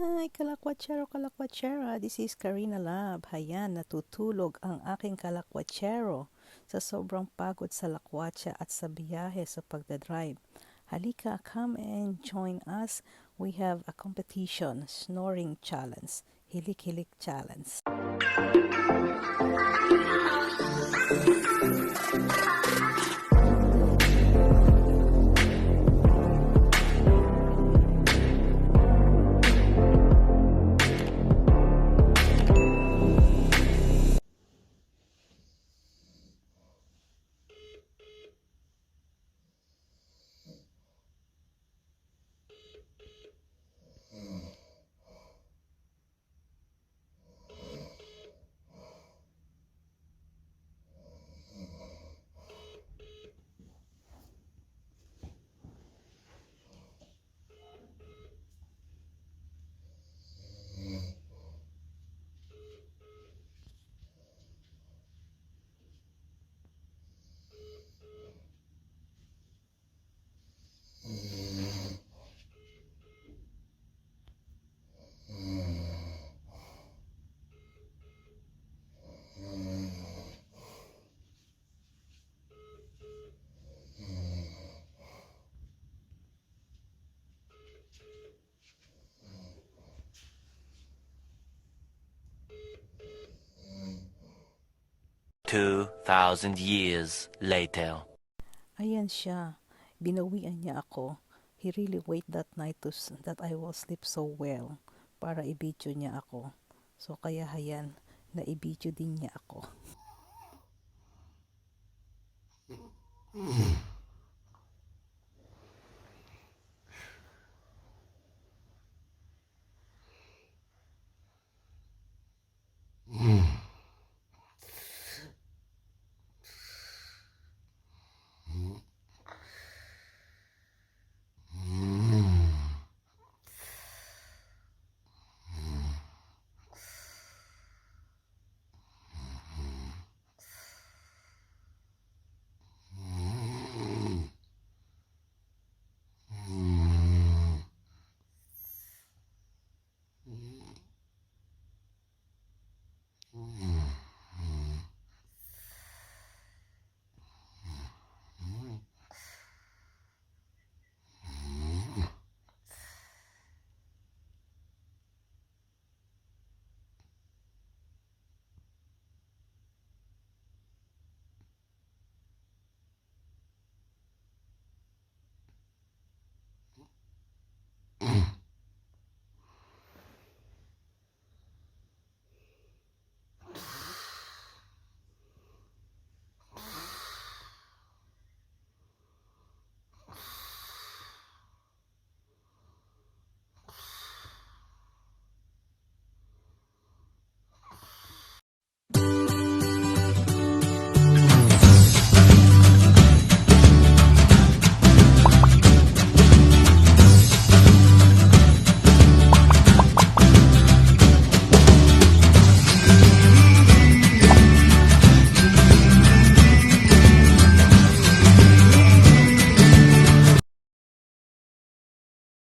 Hi, kalakwatsero, kalakwatsera. This is Karina Lab. Hayan, natutulog ang aking kalakwatsero sa sobrang pagod sa lakwatsa at sa biyahe sa pagdadrive. Halika, come and join us. We have a competition, snoring challenge, hilik-hilik challenge. 2,000 years later. Ayan siya. Binawian niya ako. He really wait that night that I will sleep so well para i-video niya ako. So kaya hayan, na i-video din niya ako.